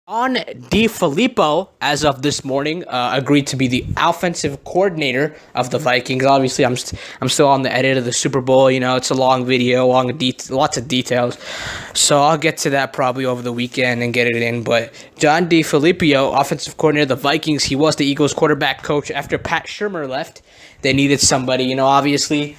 On DeFilippo, as of this morning, agreed to be the offensive coordinator of the Vikings. Obviously, I'm still on the edit of the Super Bowl. You know, it's a long video, lots of details. So I'll get to that probably over the weekend and get it in. But John DeFilippo, offensive coordinator of the Vikings, he was the Eagles quarterback coach after Pat Shurmur left. They needed somebody, obviously.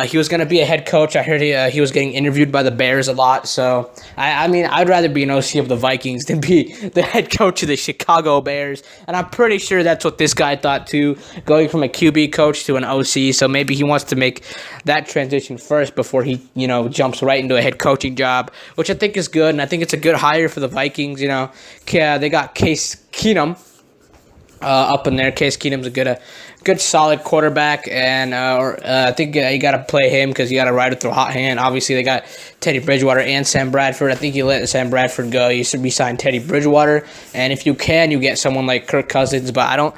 He was going to be a head coach. I heard he was getting interviewed by the Bears a lot. So, I mean, I'd rather be an OC of the Vikings than be the head coach of the Chicago Bears. And I'm pretty sure that's what this guy thought too, going from a QB coach to an OC. So maybe he wants to make that transition first before he, jumps right into a head coaching job, which I think is good. And I think it's a good hire for the Vikings. They got Case Keenum up in there. Case Keenum's a good solid quarterback, and I think you got to play him because you got to ride it through a hot hand. Obviously, they got Teddy Bridgewater and Sam Bradford. I think you let Sam Bradford go. You should re-sign Teddy Bridgewater, and if you can, you get someone like Kirk Cousins. But I don't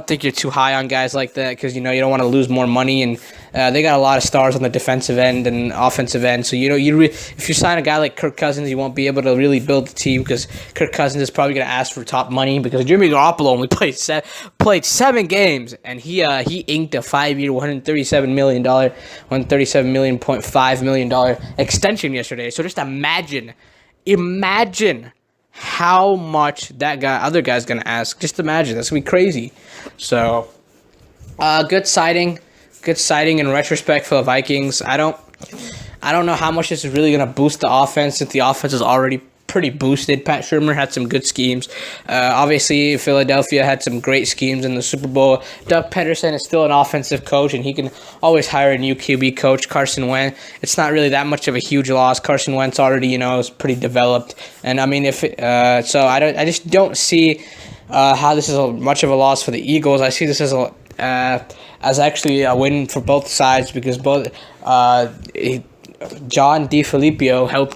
think you're too high on guys like that because you don't want to lose more money, and they got a lot of stars on the defensive end and offensive end. So if you sign a guy like Kirk Cousins, you won't be able to really build the team because Kirk Cousins is probably going to ask for top money because Jimmy Garoppolo only played 7 games, and he inked a 5-year, $137 million, $137.5 million extension yesterday. So just imagine how much other guy's gonna ask. Just imagine, that's gonna be crazy. So, good sighting in retrospect for the Vikings. I don't know how much this is really gonna boost the offense since the offense is already pretty boosted. Pat Shurmur had some good schemes. Obviously, Philadelphia had some great schemes in the Super Bowl. Doug Peterson is still an offensive coach, and he can always hire a new QB coach. Carson Wentz, it's not really that much of a huge loss. Carson Wentz already, is pretty developed, and I mean, I just don't see how this is much of a loss for the Eagles. I see this as actually a win for both sides because John DeFilippo helped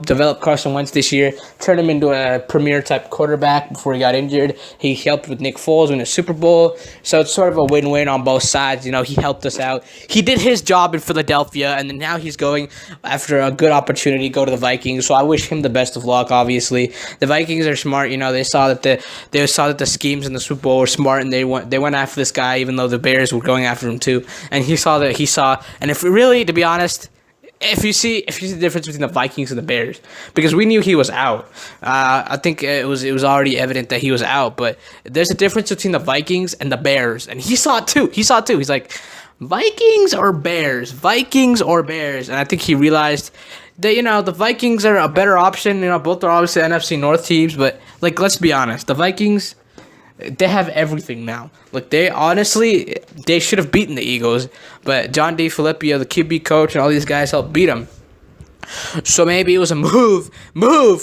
develop Carson Wentz this year, turned him into a premier type quarterback before he got injured. He helped with Nick Foles win a Super Bowl, so it's sort of a win-win on both sides. He helped us out. He did his job in Philadelphia, and then now he's going after a good opportunity to go to the Vikings. So I wish him the best of luck. Obviously, the Vikings are smart. They saw that the schemes in the Super Bowl were smart, and they went after this guy, even though the Bears were going after him too. And and if really, to be honest. If you see the difference between the Vikings and the Bears, because we knew he was out, I think it was already evident that he was out. But there's a difference between the Vikings and the Bears, and he saw it too. He's like, Vikings or Bears, and I think he realized that the Vikings are a better option. Both are obviously NFC North teams, but let's be honest, the Vikings. They have everything now. They should have beaten the Eagles, but John DeFilippo, the QB coach, and all these guys helped beat them. So maybe it was a move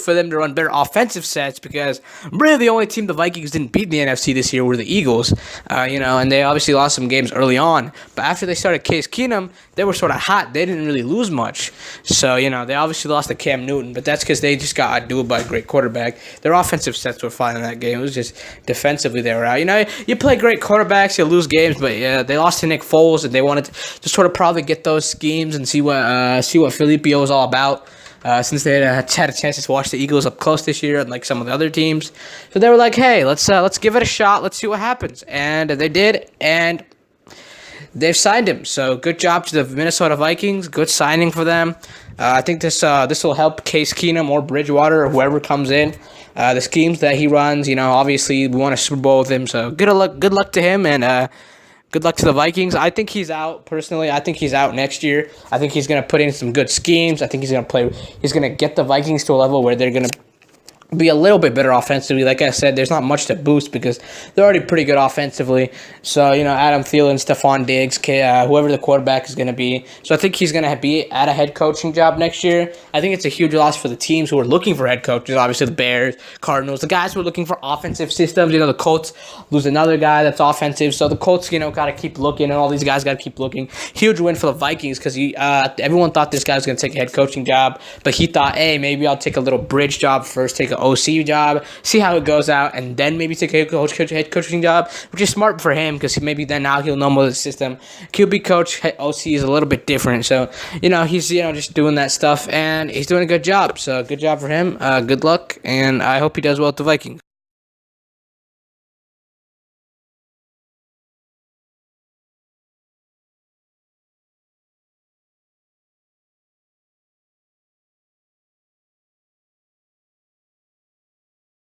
for them to run better offensive sets because really the only team the Vikings didn't beat in the NFC this year were the Eagles, and they obviously lost some games early on. But after they started Case Keenum, they were sort of hot. They didn't really lose much. So, they obviously lost to Cam Newton, but that's because they just got outdueled by a great quarterback. Their offensive sets were fine in that game. It was just defensively they were out. You play great quarterbacks, you lose games, but they lost to Nick Foles, and they wanted to sort of probably get those schemes and see what Filippo was all about. Since they had a chance to watch the Eagles up close this year, unlike some of the other teams, so they were like, "Hey, let's give it a shot. Let's see what happens." And they did, and they've signed him. So good job to the Minnesota Vikings. Good signing for them. I think this will help Case Keenum or Bridgewater or whoever comes in. The schemes that he runs, obviously we won a Super Bowl with him. So good luck to him, and good luck to the Vikings. I think he's out, personally. I think he's out next year. I think he's going to put in some good schemes. I think he's going to get the Vikings to a level where they're going to be a little bit better offensively. Like I said, there's not much to boost because they're already pretty good offensively. So, Adam Thielen, Stephon Diggs, whoever the quarterback is going to be. So I think he's going to be at a head coaching job next year. I think it's a huge loss for the teams who are looking for head coaches. Obviously, the Bears, Cardinals, the guys who are looking for offensive systems. The Colts lose another guy that's offensive. So the Colts, got to keep looking, and all these guys got to keep looking. Huge win for the Vikings because everyone thought this guy was going to take a head coaching job, but he thought, hey, maybe I'll take a little bridge job first, take an OC job, see how it goes out, and then maybe take a head coaching job, which is smart for him because maybe then now he'll know more of the system. QB coach, OC is a little bit different, so he's just doing that stuff, and he's doing a good job. So good job for him. Good luck, and I hope he does well with the Vikings.